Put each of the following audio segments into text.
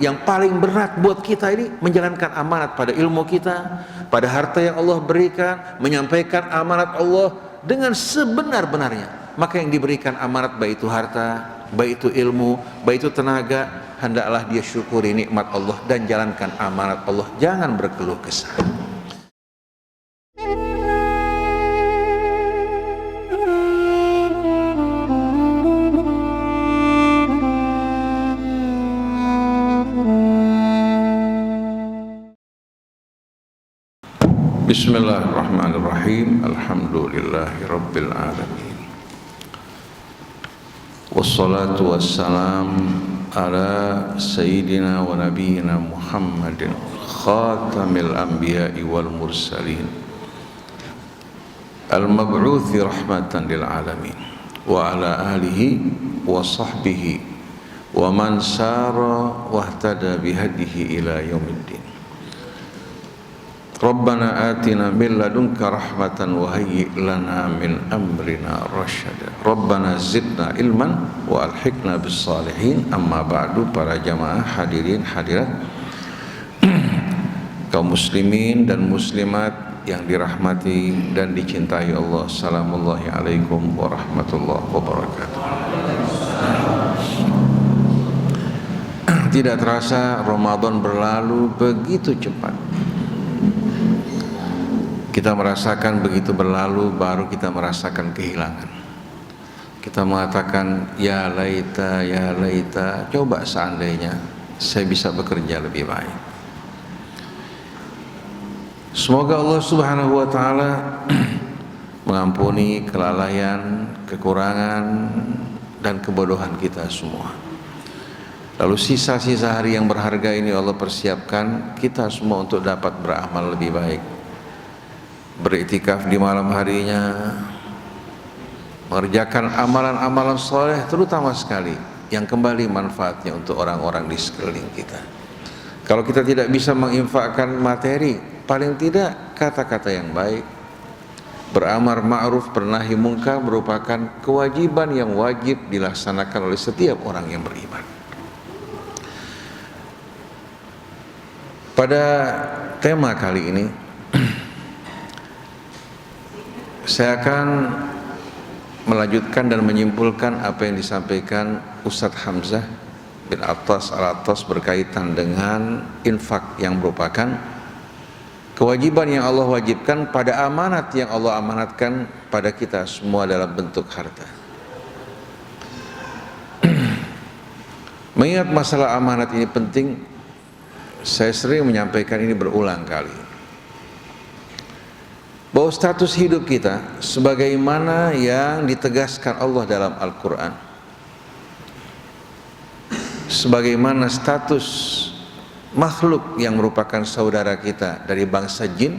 Yang paling berat buat kita ini menjalankan amanat pada ilmu kita, pada harta yang Allah berikan, menyampaikan amanat Allah dengan sebenar-benarnya. Maka yang diberikan amanat, baik itu harta, baik itu ilmu, baik itu tenaga, hendaklah dia syukuri nikmat Allah dan jalankan amanat Allah. Jangan berkeluh kesah. Bismillahirrahmanirrahim. Alhamdulillahi rabbil alamin. Wassalatu wassalam ala sayyidina wa nabiyyina Muhammadin khatamil anbiya'i wal mursalin al-mab'uthi rahmatan lil alamin wa ala alihi wa sahbihi wa man sara wahtada bihadihi ila yaumiddin. Rabbana atina min ladunka rahmatan wa hayyi' lana min amrina rasyada. Rabbana zidna ilman wa alhiqna bis salihin. Amma ba'du, para jamaah hadirin hadirat kaum muslimin dan muslimat yang dirahmati dan dicintai Allah. Assalamullahi alaikum warahmatullahi wabarakatuh. Tidak terasa Ramadan berlalu begitu cepat. Kita merasakan begitu berlalu, baru kita merasakan kehilangan. Kita mengatakan, ya laita, coba seandainya saya bisa bekerja lebih baik. Semoga Allah Subhanahu wa ta'ala mengampuni kelalaian, kekurangan, dan kebodohan kita semua. Lalu sisa-sisa hari yang berharga ini Allah persiapkan kita semua untuk dapat beramal lebih baik. Beriktikaf di malam harinya, mengerjakan amalan-amalan soleh, terutama sekali yang kembali manfaatnya untuk orang-orang di sekeliling kita. Kalau kita tidak bisa menginfakkan materi, paling tidak kata-kata yang baik, beramar ma'ruf, bernahi mungkar merupakan kewajiban yang wajib dilaksanakan oleh setiap orang yang beriman. Pada tema kali ini saya akan melanjutkan dan menyimpulkan apa yang disampaikan Ustadz Hamzah bin Attas Al-Attas berkaitan dengan infak yang merupakan kewajiban yang Allah wajibkan pada amanat yang Allah amanatkan pada kita semua dalam bentuk harta. Mengingat masalah amanat ini penting, saya sering menyampaikan ini berulang kali, bahwa status hidup kita sebagaimana yang ditegaskan Allah dalam Al-Quran, sebagaimana status makhluk yang merupakan saudara kita dari bangsa jin,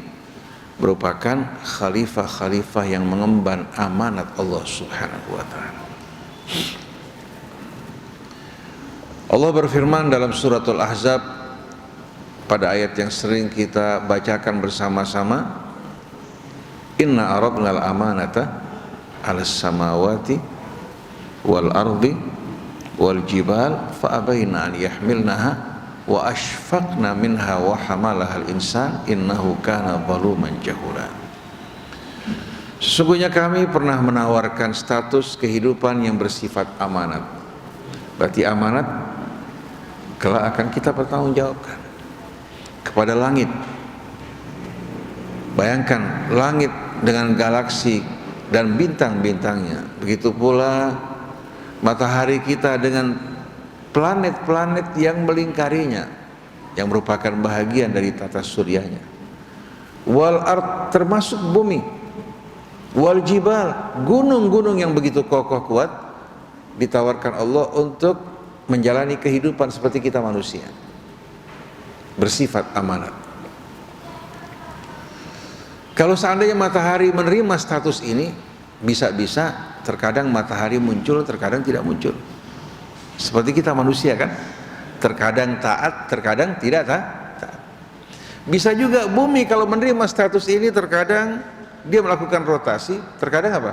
merupakan khalifah-khalifah yang mengemban amanat Allah Subhanahu wa ta'ala. Allah berfirman dalam suratul Ahzab pada ayat yang sering kita bacakan bersama-sama, inna aradna al-amanata 'alas samawati wal ardi wal jibal fa abaina an yahmilnaha wa ashfaqna minha wa hamalaha al-insan innahu kana zaluman jahula. Sesungguhnya kami pernah menawarkan status kehidupan yang bersifat amanat. Berarti amanat kelak akan kita pertanggungjawabkan kepada langit. Bayangkan langit dengan galaksi dan bintang-bintangnya, begitu pula matahari kita dengan planet-planet yang melingkarinya, yang merupakan bahagian dari tata suryanya. Wal ard, termasuk bumi. Wal jibal, gunung-gunung yang begitu kokoh kuat, ditawarkan Allah untuk menjalani kehidupan seperti kita manusia, bersifat amanat. Kalau seandainya matahari menerima status ini, bisa-bisa terkadang matahari muncul, terkadang tidak muncul. Seperti kita manusia kan, terkadang taat, terkadang tidak taat. Bisa juga bumi kalau menerima status ini, terkadang dia melakukan rotasi, terkadang apa?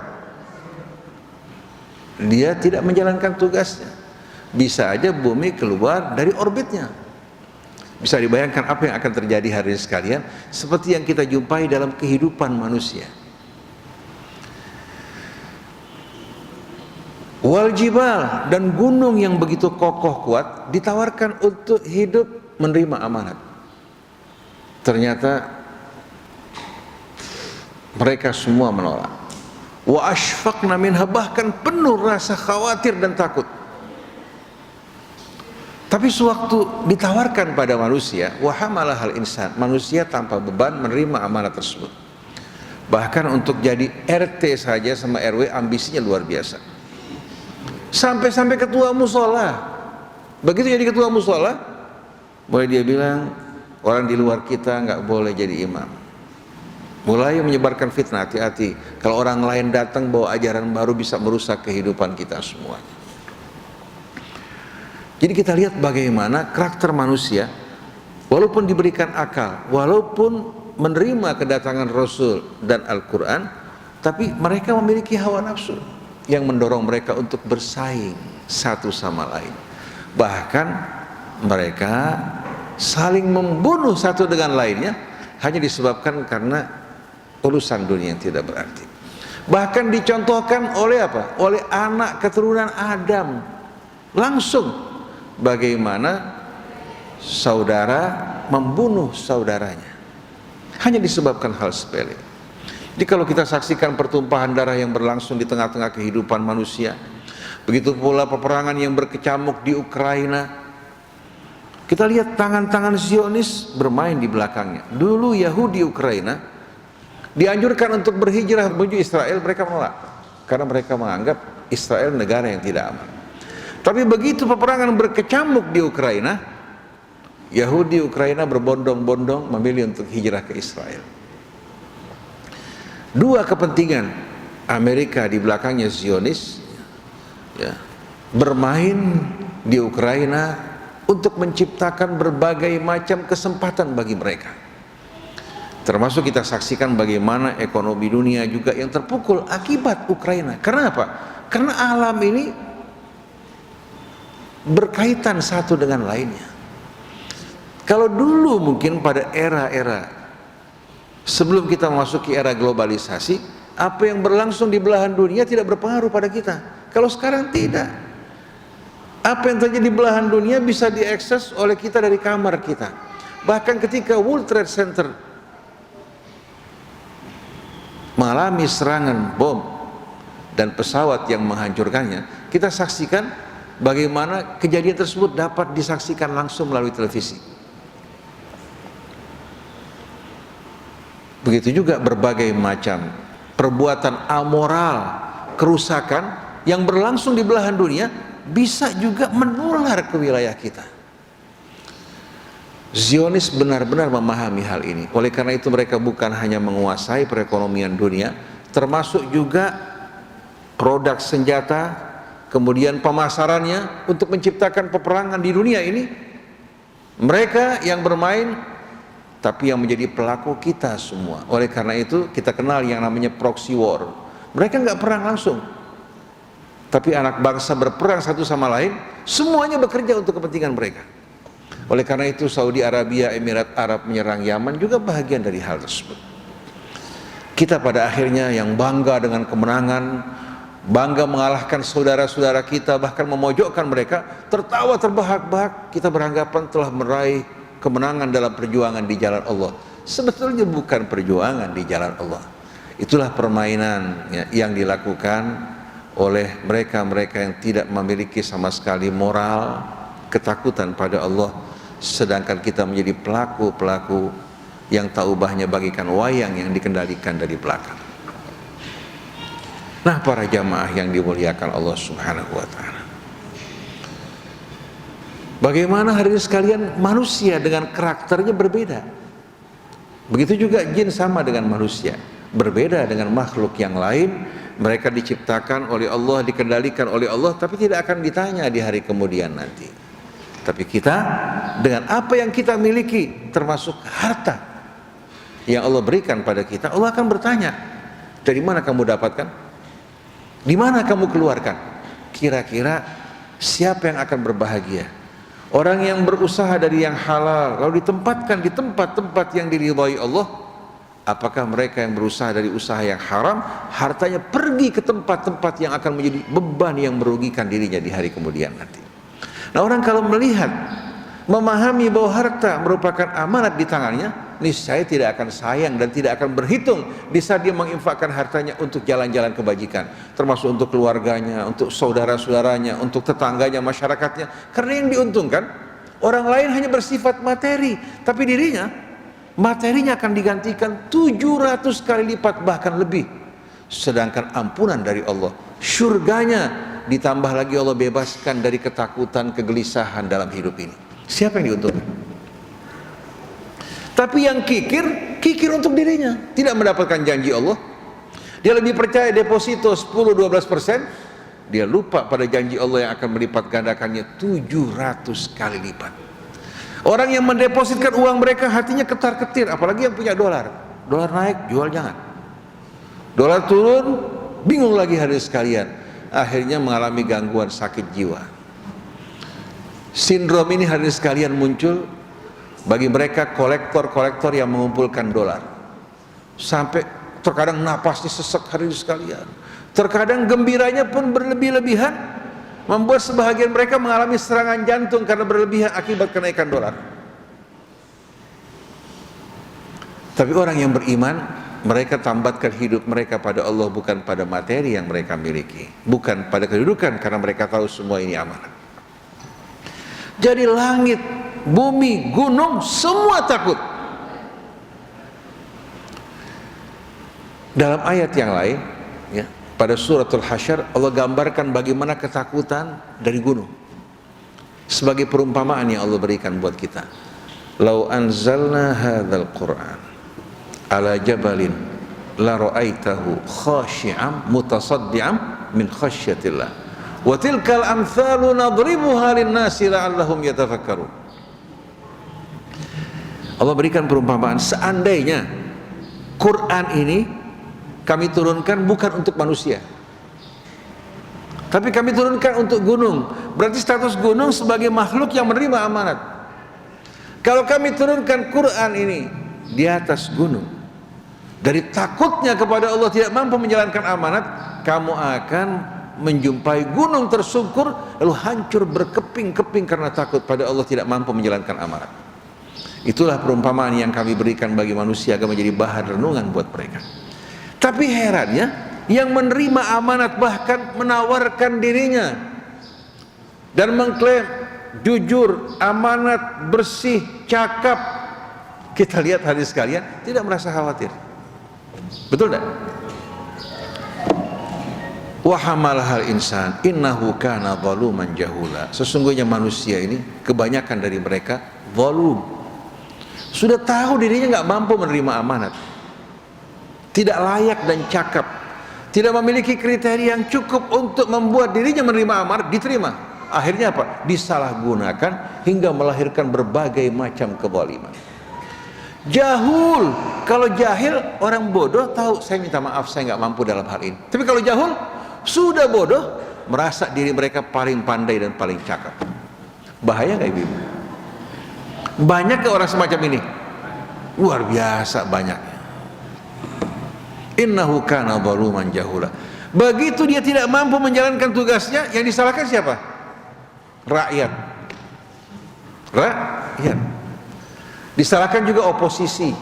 Dia tidak menjalankan tugasnya. Bisa aja bumi keluar dari orbitnya. Bisa dibayangkan apa yang akan terjadi hari ini sekalian, seperti yang kita jumpai dalam kehidupan manusia. Wal jibal, dan gunung yang begitu kokoh kuat ditawarkan untuk hidup menerima amanat. Ternyata mereka semua menolak. Wa ashfaqna minha, bahkan penuh rasa khawatir dan takut. Tapi sewaktu ditawarkan pada manusia, wa hamalahal insan, manusia tanpa beban menerima amanat tersebut. Bahkan untuk jadi RT saja sama RW ambisinya luar biasa. Sampai-sampai ketua musola. Begitu jadi ketua musola, mulai dia bilang orang di luar kita nggak boleh jadi imam. Mulai menyebarkan fitnah, hati-hati. Kalau orang lain datang bawa ajaran baru bisa merusak kehidupan kita semua. Jadi kita lihat bagaimana karakter manusia, walaupun diberikan akal, walaupun menerima kedatangan Rasul dan Al-Quran, tapi mereka memiliki hawa nafsu yang mendorong mereka untuk bersaing satu sama lain. Bahkan mereka saling membunuh satu dengan lainnya hanya disebabkan karena urusan dunia yang tidak berarti. Bahkan dicontohkan oleh apa? Oleh anak keturunan Adam langsung. Bagaimana saudara membunuh saudaranya hanya disebabkan hal sepele. Jadi kalau kita saksikan pertumpahan darah yang berlangsung di tengah-tengah kehidupan manusia, begitu pula peperangan yang berkecamuk di Ukraina, kita lihat tangan-tangan Zionis bermain di belakangnya. Dulu Yahudi Ukraina dianjurkan untuk berhijrah menuju Israel, mereka menolak karena mereka menganggap Israel negara yang tidak aman. Tapi begitu peperangan berkecamuk di Ukraina, Yahudi Ukraina berbondong-bondong memilih untuk hijrah ke Israel. Dua kepentingan Amerika di belakangnya Zionis, ya, bermain di Ukraina untuk menciptakan berbagai macam kesempatan bagi mereka. Termasuk kita saksikan bagaimana ekonomi dunia juga yang terpukul akibat Ukraina. Karena apa? Karena alam ini berkaitan satu dengan lainnya. Kalau dulu mungkin pada era-era sebelum kita memasuki era globalisasi, apa yang berlangsung di belahan dunia tidak berpengaruh pada kita. Kalau sekarang tidak. Apa yang terjadi di belahan dunia bisa diakses oleh kita dari kamar kita. Bahkan ketika World Trade Center mengalami serangan bom dan pesawat yang menghancurkannya, kita saksikan bagaimana kejadian tersebut dapat disaksikan langsung melalui televisi. Begitu juga berbagai macam perbuatan amoral, kerusakan yang berlangsung di belahan dunia bisa juga menular ke wilayah kita. Zionis benar-benar memahami hal ini. Oleh karena itu mereka bukan hanya menguasai perekonomian dunia, termasuk juga produk senjata, kemudian pemasarannya untuk menciptakan peperangan di dunia ini. Mereka yang bermain, tapi yang menjadi pelaku kita semua. Oleh karena itu kita kenal yang namanya proxy war. Mereka nggak perang langsung, tapi anak bangsa berperang satu sama lain, semuanya bekerja untuk kepentingan mereka. Oleh karena itu Saudi Arabia, Emirat Arab menyerang Yaman juga bahagian dari hal tersebut. Kita pada akhirnya yang bangga dengan kemenangan, bangga mengalahkan saudara-saudara kita, bahkan memojokkan mereka, tertawa terbahak-bahak, kita beranggapan telah meraih kemenangan dalam perjuangan di jalan Allah. Sebetulnya bukan perjuangan di jalan Allah. Itulah permainan yang dilakukan oleh mereka-mereka yang tidak memiliki sama sekali moral, ketakutan pada Allah, sedangkan kita menjadi pelaku-pelaku yang tak ubahnya bagikan wayang yang dikendalikan dari belakang. Nah, para jamaah yang dimuliakan Allah Subhanahu wa ta'ala, bagaimana hari ini sekalian manusia dengan karakternya berbeda. Begitu juga jin sama dengan manusia, berbeda dengan makhluk yang lain. Mereka diciptakan oleh Allah, dikendalikan oleh Allah, tapi tidak akan ditanya di hari kemudian nanti. Tapi kita dengan apa yang kita miliki, termasuk harta yang Allah berikan pada kita, Allah akan bertanya, dari mana kamu dapatkan? Di mana kamu keluarkan? Kira-kira siapa yang akan berbahagia? Orang yang berusaha dari yang halal lalu ditempatkan di tempat-tempat yang diridhai Allah, apakah mereka yang berusaha dari usaha yang haram, hartanya pergi ke tempat-tempat yang akan menjadi beban yang merugikan dirinya di hari kemudian nanti. Nah, orang kalau melihat, memahami bahwa harta merupakan amanat di tangannya, niscaya tidak akan sayang dan tidak akan berhitung di saat dia menginfakkan hartanya untuk jalan-jalan kebajikan, termasuk untuk keluarganya, untuk saudara-saudaranya, untuk tetangganya, masyarakatnya. Karena yang diuntungkan, orang lain hanya bersifat materi, tapi dirinya, materinya akan digantikan 700 kali lipat bahkan lebih. Sedangkan ampunan dari Allah, surganya, ditambah lagi Allah bebaskan dari ketakutan, kegelisahan dalam hidup ini. Siapa yang diuntungkan? Tapi yang kikir untuk dirinya, tidak mendapatkan janji Allah. Dia lebih percaya deposito 10-12%, dia lupa pada janji Allah yang akan melipat gandakannya 700 kali lipat. Orang yang mendepositkan uang mereka hatinya ketar-ketir, apalagi yang punya dolar. Dolar naik, jual jangan. Dolar turun, bingung lagi hadirin sekalian. Akhirnya mengalami gangguan sakit jiwa. Sindrom ini hadirin sekalian muncul bagi mereka kolektor-kolektor yang mengumpulkan dolar. Sampai terkadang napasnya sesak hadirin sekalian. Terkadang gembiranya pun berlebih-lebihan, membuat sebahagian mereka mengalami serangan jantung karena berlebihan akibat kenaikan dolar. Tapi orang yang beriman, mereka tambatkan hidup mereka pada Allah, bukan pada materi yang mereka miliki, bukan pada kedudukan, karena mereka tahu semua ini amanat. Jadi langit, bumi, gunung, semua takut. Dalam ayat yang lain, ya, pada suratul Hasyr, Allah gambarkan bagaimana ketakutan dari gunung sebagai perumpamaan yang Allah berikan buat kita. Lau anzalna hadzal Qur'an ala jabalin la ra'aitahu khashi'an mutasaddian min khasyatillah wa tilkal amthalu nadribuha lin-nasi la'allahum yatafakkarun. Allah berikan perumpamaan, seandainya Quran ini kami turunkan bukan untuk manusia, tapi kami turunkan untuk gunung. Berarti status gunung sebagai makhluk yang menerima amanat. Kalau kami turunkan Quran ini di atas gunung, dari takutnya kepada Allah tidak mampu menjalankan amanat, kamu akan menjumpai gunung tersungkur lalu hancur berkeping-keping karena takut pada Allah tidak mampu menjalankan amanat. Itulah perumpamaan yang kami berikan bagi manusia agar menjadi bahan renungan buat mereka. Tapi herannya, yang menerima amanat bahkan menawarkan dirinya dan mengklaim jujur, amanat, bersih, cakap, kita lihat hadis sekalian, tidak merasa khawatir. Betul tidak? Wa hamalahal insan innahu kana zaluman jahula. Sesungguhnya manusia ini, kebanyakan dari mereka zalum. Sudah tahu dirinya nggak mampu menerima amanat, tidak layak dan cakap, tidak memiliki kriteria yang cukup untuk membuat dirinya menerima amanat, diterima. Akhirnya apa? Disalahgunakan hingga melahirkan berbagai macam kezaliman. Jahul, kalau jahil orang bodoh tahu saya minta maaf, saya nggak mampu dalam hal ini. Tapi kalau jahul sudah bodoh, merasa diri mereka paling pandai dan paling cakap. Bahaya nggak ibu? Banyak ke orang semacam ini? Luar biasa banyaknya. Innahu kana zaluman jahula. Begitu dia tidak mampu menjalankan tugasnya, yang disalahkan siapa? Rakyat. Rakyat. Disalahkan juga oposisi.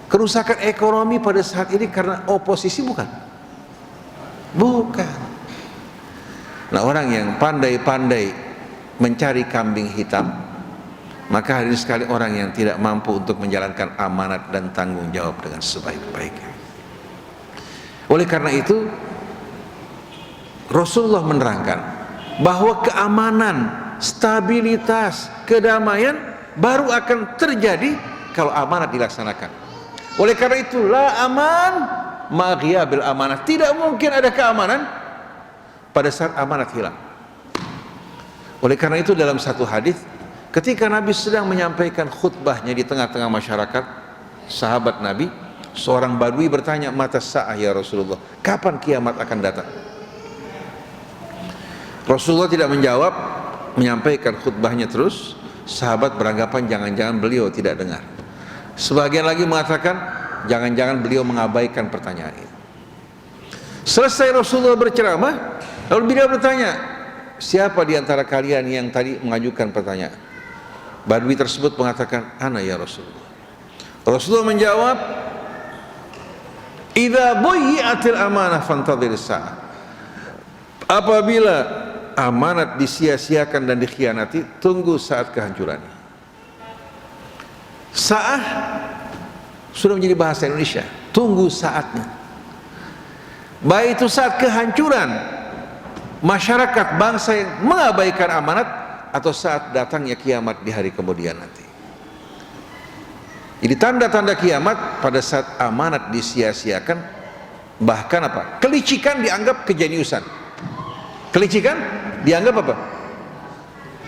Kerusakan ekonomi pada saat ini karena oposisi bukan? Bukan. Nah, orang yang pandai-pandai mencari kambing hitam, maka hari ini sekali orang yang tidak mampu untuk menjalankan amanat dan tanggung jawab dengan sebaik-baiknya. Oleh karena itu, Rasulullah menerangkan bahwa keamanan, stabilitas, kedamaian baru akan terjadi kalau amanat dilaksanakan. Oleh karena itu, la aman ma ghiyabil amanah. Tidak mungkin ada keamanan pada saat amanat hilang. Oleh karena itu, dalam satu hadis, ketika Nabi sedang menyampaikan khutbahnya di tengah-tengah masyarakat sahabat Nabi, seorang badui bertanya, mata sa'ah ya Rasulullah, kapan kiamat akan datang? Rasulullah tidak menjawab, menyampaikan khutbahnya terus, sahabat beranggapan jangan-jangan beliau tidak dengar. Sebagian lagi mengatakan jangan-jangan beliau mengabaikan pertanyaan itu. Selesai Rasulullah berceramah, lalu beliau bertanya, siapa di antara kalian yang tadi mengajukan pertanyaan? Badui tersebut mengatakan, ana ya Rasulullah. Rasulullah menjawab, idza buyi'atil amanah fantadhiris sa'ah. Apabila amanat disia-siakan dan dikhianati, tunggu saat kehancurannya. Sa'ah sudah menjadi bahasa Indonesia, tunggu saatnya. Baik itu saat kehancuran masyarakat bangsa yang mengabaikan amanat, atau saat datangnya kiamat di hari kemudian nanti. Jadi tanda-tanda kiamat pada saat amanat disia-siakan, bahkan apa? Kelicikan dianggap kejeniusan. Kelicikan dianggap apa?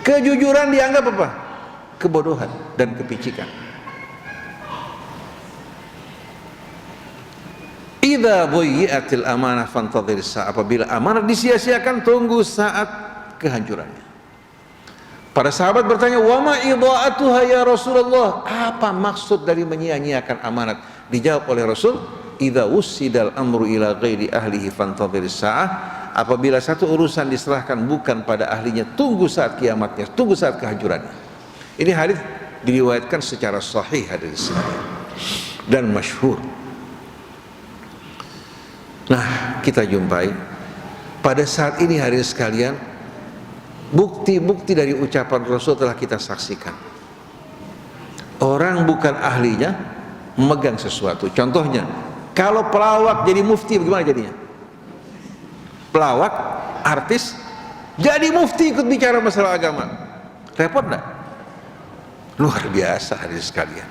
Kejujuran dianggap apa? Kebodohan dan kepicikan. Idza buyi'atil amanah fantadhiris sa'ah. Apabila amanat disia-siakan, tunggu saat kehancurannya. Para sahabat bertanya, wa ma idha'atuha ya Rasulullah? Apa maksud dari menyia-nyiakan amanat? Dijawab oleh Rasul, idza ussidal amru ila ghairi ahlihi fantadhiris sa'ah. Apabila satu urusan diserahkan bukan pada ahlinya, tunggu saat kiamatnya, tunggu saat kehancurannya. Ini hadis diriwayatkan secara sahih hadis dan masyhur. Nah, kita jumpai pada saat ini hadirin sekalian, bukti-bukti dari ucapan Rasul telah kita saksikan. Orang bukan ahlinya memegang sesuatu. Contohnya, kalau pelawak jadi mufti, bagaimana jadinya? Pelawak, artis, jadi mufti ikut bicara masalah agama. Repot enggak? Luar biasa hadirin sekalian.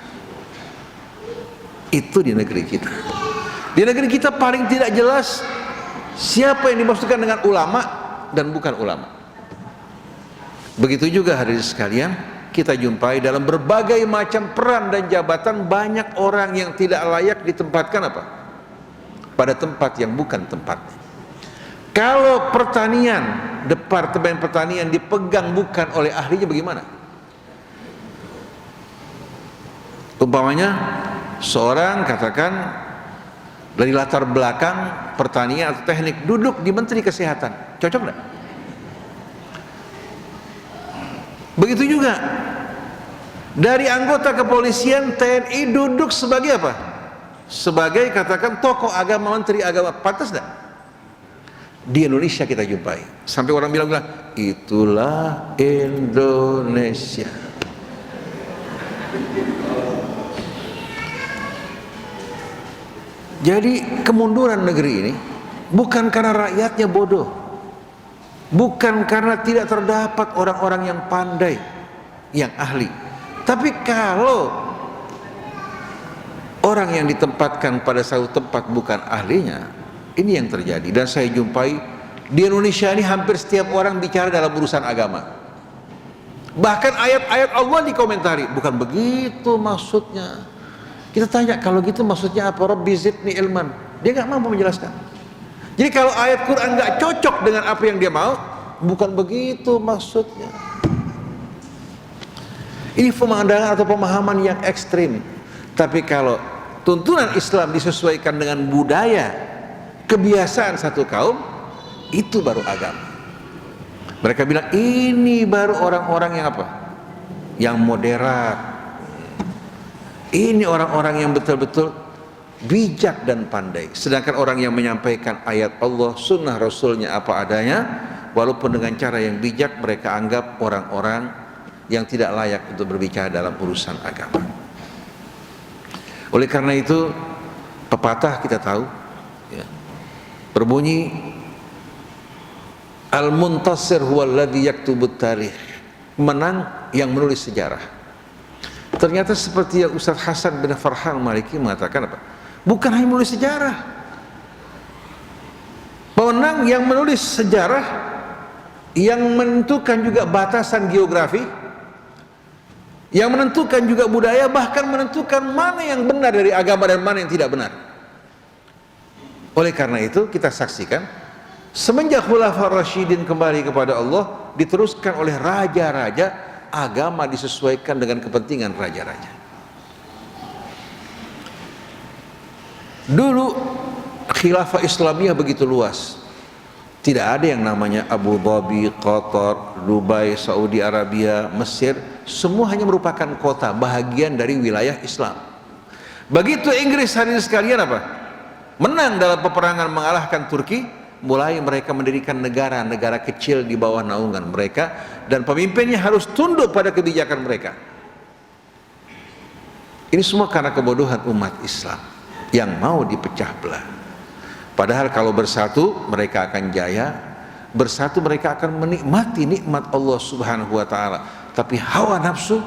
Itu di negeri kita. Di negeri kita paling tidak jelas siapa yang dimaksudkan dengan ulama dan bukan ulama. Begitu juga hadirin sekalian, kita jumpai dalam berbagai macam peran dan jabatan banyak orang yang tidak layak ditempatkan apa? Pada tempat yang bukan tempatnya. Kalau pertanian, departemen pertanian dipegang bukan oleh ahlinya, bagaimana? Umpamanya seorang katakan dari latar belakang pertanian atau teknik duduk di Menteri Kesehatan, cocok enggak? Begitu juga dari anggota kepolisian TNI duduk sebagai apa? Sebagai katakan tokoh agama, menteri agama, pantas enggak? Di Indonesia kita jumpai sampai orang bilang itulah Indonesia. Jadi kemunduran negeri ini bukan karena rakyatnya bodoh, bukan karena tidak terdapat orang-orang yang pandai, yang ahli, tapi kalau orang yang ditempatkan pada satu tempat bukan ahlinya, ini yang terjadi. Dan saya jumpai di Indonesia ini hampir setiap orang bicara dalam urusan agama, bahkan ayat-ayat Allah dikomentari, bukan begitu maksudnya. Kita tanya, kalau gitu maksudnya apa? Rabbi zidni ilman. Dia nggak mampu menjelaskan. Jadi kalau ayat Quran nggak cocok dengan apa yang dia mau, bukan begitu maksudnya. Ini pemandangan atau pemahaman yang ekstrim. Tapi kalau tuntunan Islam disesuaikan dengan budaya, kebiasaan satu kaum, itu baru agama. Mereka bilang ini baru orang-orang yang apa? Yang moderat. Ini orang-orang yang betul-betul bijak dan pandai. Sedangkan orang yang menyampaikan ayat Allah, sunnah Rasulnya apa adanya, walaupun dengan cara yang bijak, mereka anggap orang-orang yang tidak layak untuk berbicara dalam urusan agama. Oleh karena itu, pepatah kita tahu ya, berbunyi al-muntasir huwallazi yaktubut tarikh. Menang yang menulis sejarah. Ternyata seperti yang Ustaz Hasan bin Farhan Maliki mengatakan apa? Bukan hanya menulis sejarah. Pemenang yang menulis sejarah, yang menentukan juga batasan geografi, yang menentukan juga budaya, bahkan menentukan mana yang benar dari agama dan mana yang tidak benar. Oleh karena itu kita saksikan semenjak Khulafaur Rasyidin kembali kepada Allah, diteruskan oleh raja-raja, agama disesuaikan dengan kepentingan raja-raja. Dulu khilafah Islamiyah begitu luas. Tidak ada yang namanya Abu Dhabi, Qatar, Dubai, Saudi Arabia, Mesir, semua hanya merupakan kota bahagian dari wilayah Islam. Begitu Inggris hadirin sekalian apa? Menang dalam peperangan mengalahkan Turki, mulai mereka mendirikan negara-negara kecil di bawah naungan mereka, dan pemimpinnya harus tunduk pada kebijakan mereka. Ini semua karena kebodohan umat Islam yang mau dipecah belah. Padahal kalau bersatu mereka akan jaya, bersatu mereka akan menikmati nikmat Allah Subhanahu wa taala. Tapi hawa nafsu,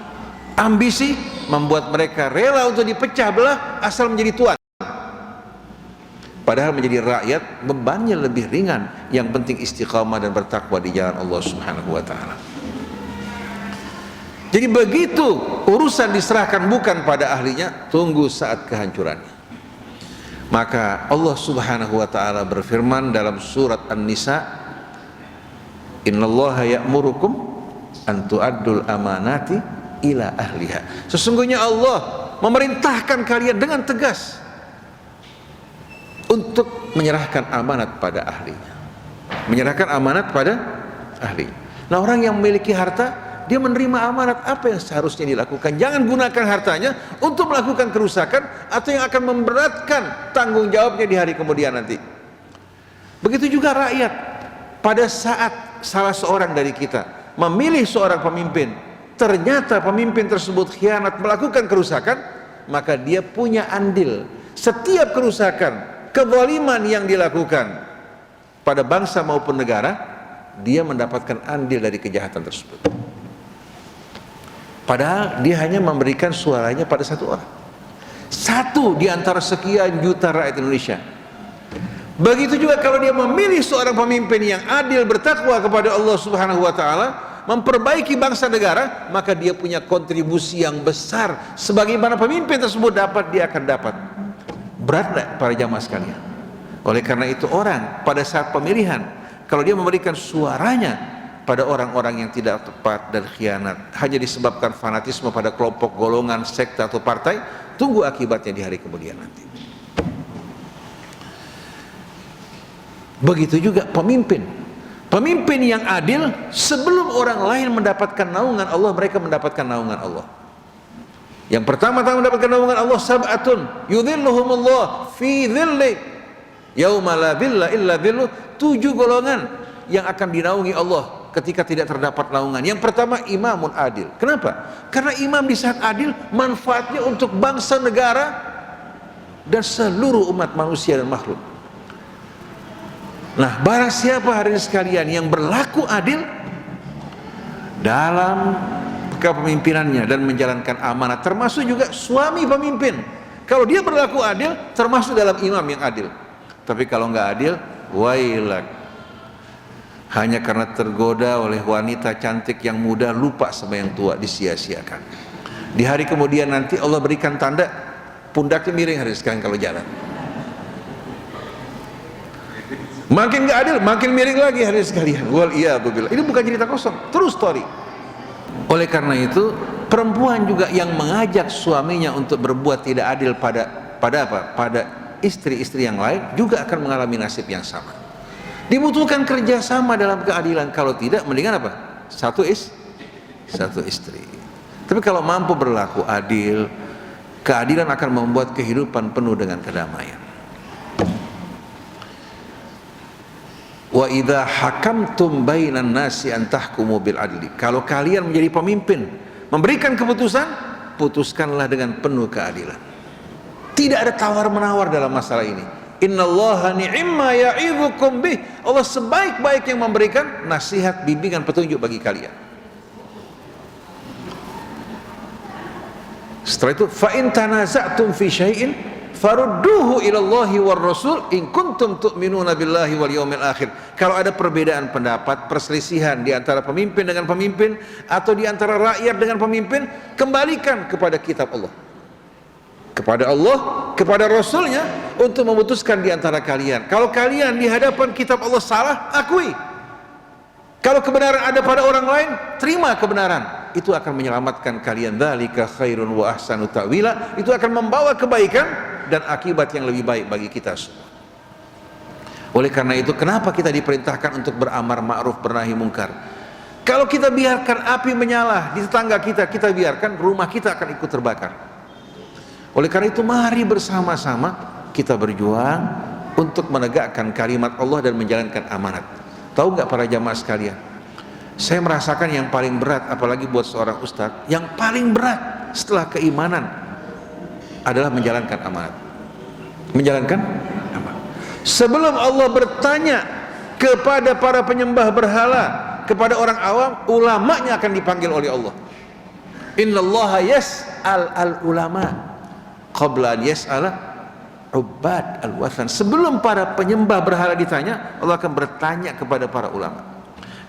ambisi membuat mereka rela untuk dipecah belah asal menjadi tuan. Padahal menjadi rakyat bebannya lebih ringan. Yang penting istiqamah dan bertakwa di jalan Allah Subhanahu wa taala. Jadi begitu urusan diserahkan bukan pada ahlinya, tunggu saat kehancurannya. Maka Allah Subhanahu wa taala berfirman dalam surat An-Nisa, "Innallaha ya'murukum an tu'addul amanati ila ahliha." Sesungguhnya Allah memerintahkan kalian dengan tegas untuk menyerahkan amanat pada ahlinya. Menyerahkan amanat pada ahlinya. Nah, orang yang memiliki harta, dia menerima amanat, apa yang seharusnya dilakukan. Jangan gunakan hartanya untuk melakukan kerusakan atau yang akan memberatkan tanggung jawabnya di hari kemudian nanti. Begitu juga rakyat. Pada saat salah seorang dari kita memilih seorang pemimpin, ternyata pemimpin tersebut khianat, melakukan kerusakan, maka dia punya andil. Setiap kerusakan, kezaliman yang dilakukan pada bangsa maupun negara, dia mendapatkan andil dari kejahatan tersebut. Padahal dia hanya memberikan suaranya pada satu orang, satu di antara sekian juta rakyat Indonesia. Begitu juga kalau dia memilih seorang pemimpin yang adil, bertakwa kepada Allah Subhanahu wa taala, memperbaiki bangsa negara, maka dia punya kontribusi yang besar. Sebagaimana pemimpin tersebut dapat, dia akan dapat. Berat tidak para jamaah sekalian? Oleh karena itu orang pada saat pemilihan, kalau dia memberikan suaranya pada orang-orang yang tidak tepat dan khianat hanya disebabkan fanatisme pada kelompok, golongan, sekte atau partai, tunggu akibatnya di hari kemudian nanti. Begitu juga pemimpin yang adil, sebelum orang lain mendapatkan naungan Allah, mereka mendapatkan naungan Allah. Yang pertama-tama mendapatkan naungan Allah, sab'atun yudhilluhumullah fi dhilli yauma la dhilla illa dhilluh. 7 golongan yang akan dinaungi Allah ketika tidak terdapat naungan. Yang pertama, imamun adil. Kenapa? Karena imam di saat adil manfaatnya untuk bangsa, negara, dan seluruh umat manusia dan makhluk. Nah, barang siapa hari ini sekalian yang berlaku adil dalam kepemimpinannya dan menjalankan amanat, termasuk juga suami pemimpin, kalau dia berlaku adil, termasuk dalam imam yang adil. Tapi kalau nggak adil, wailak, hanya karena tergoda oleh wanita cantik yang muda, lupa sama yang tua, disia-siakan. Di hari kemudian nanti Allah berikan tanda pundaknya miring hari sekarang kalau jalan. Makin gak adil, makin miring lagi hari sekalian. Wal iyadzubillah. Ini bukan cerita kosong, true story. Oleh karena itu, perempuan juga yang mengajak suaminya untuk berbuat tidak adil pada istri-istri yang lain juga akan mengalami nasib yang sama. Dibutuhkan kerjasama dalam keadilan. Kalau tidak, mendingan apa? Satu istri. Tapi kalau mampu berlaku adil, keadilan akan membuat kehidupan penuh dengan kedamaian. Wa idza hakamtum bainan nasi an tahkumu bil adli. Kalau kalian menjadi pemimpin, memberikan keputusan, putuskanlah dengan penuh keadilan. Tidak ada tawar-menawar dalam masalah ini. Innallaha ni'imma ya'idzukum bih. Allah sebaik-baik yang memberikan nasihat, bimbingan, petunjuk bagi kalian. Setelah itu, fa in tanaza'tum fi syai'in farudduhu ilallahi war rasul in kuntum tu'minuna billahi wal yaumil akhir. Kalau ada perbedaan pendapat, perselisihan di antara pemimpin dengan pemimpin atau di antara rakyat dengan pemimpin, kembalikan kepada kitab Allah, kepada Rasulnya untuk memutuskan di antara kalian. Kalau kalian di hadapan kitab Allah salah, akui. Kalau kebenaran ada pada orang lain, terima kebenaran. Itu akan menyelamatkan kalian. Dzalika khairun wa ahsanu ta'wila. Itu akan membawa kebaikan dan akibat yang lebih baik bagi kita semua. Oleh karena itu, kenapa kita diperintahkan untuk beramar ma'ruf bernahi mungkar? Kalau kita biarkan api menyala di tetangga kita, kita biarkan, rumah kita akan ikut terbakar. Oleh karena itu, mari bersama-sama kita berjuang untuk menegakkan kalimat Allah dan menjalankan amanat. Tahu nggak para jamaah sekalian, saya merasakan yang paling berat, apalagi buat seorang ustadz, yang paling berat setelah keimanan adalah menjalankan amanat. Menjalankan amanat. Sebelum Allah bertanya kepada para penyembah berhala, kepada orang awam, ulamanya akan dipanggil oleh Allah. Innallaha yas'al al-ulama qabla an yas'ala ubad al-wathan. Sebelum para penyembah berhala ditanya, Allah akan bertanya kepada para ulama.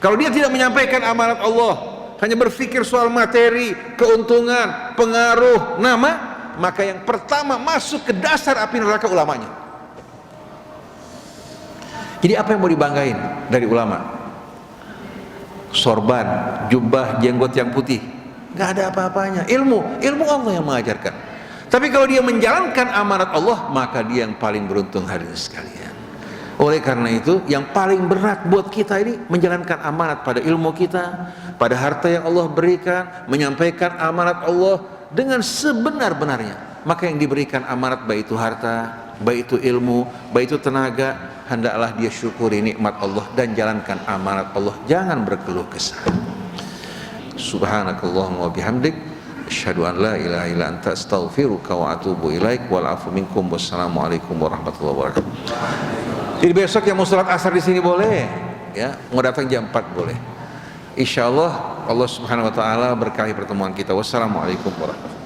Kalau dia tidak menyampaikan amanat Allah, hanya berpikir soal materi, keuntungan, pengaruh, nama, maka yang pertama masuk ke dasar api neraka ulamanya. Jadi apa yang mau dibanggain dari ulama? Sorban, jubah, jenggot yang putih, nggak ada apa-apanya. Ilmu Allah yang mengajarkan. Tapi kalau dia menjalankan amanat Allah, maka dia yang paling beruntung hadirin sekalian. Oleh karena itu, yang paling berat buat kita ini menjalankan amanat pada ilmu kita, pada harta yang Allah berikan, menyampaikan amanat Allah dengan sebenar-benarnya. Maka yang diberikan amanat, baik itu harta, baik itu ilmu, baik itu tenaga, hendaklah dia syukuri nikmat Allah dan jalankan amanat Allah. Jangan berkeluh kesah. Subhanakallahumma wa bihamdik, asyhadu an la ilaha illa anta, astaghfiruka wa atubu ilaik, wal afu minkum, wassalamualaikum warahmatullahi wabarakatuh. Jadi besok yang mau sholat asar di sini boleh, ya, mau datang jam 4 boleh. Insyaallah Allah Subhanahu wa taala berkahi pertemuan kita. Wassalamualaikum warahmatullahi wabarakatuh.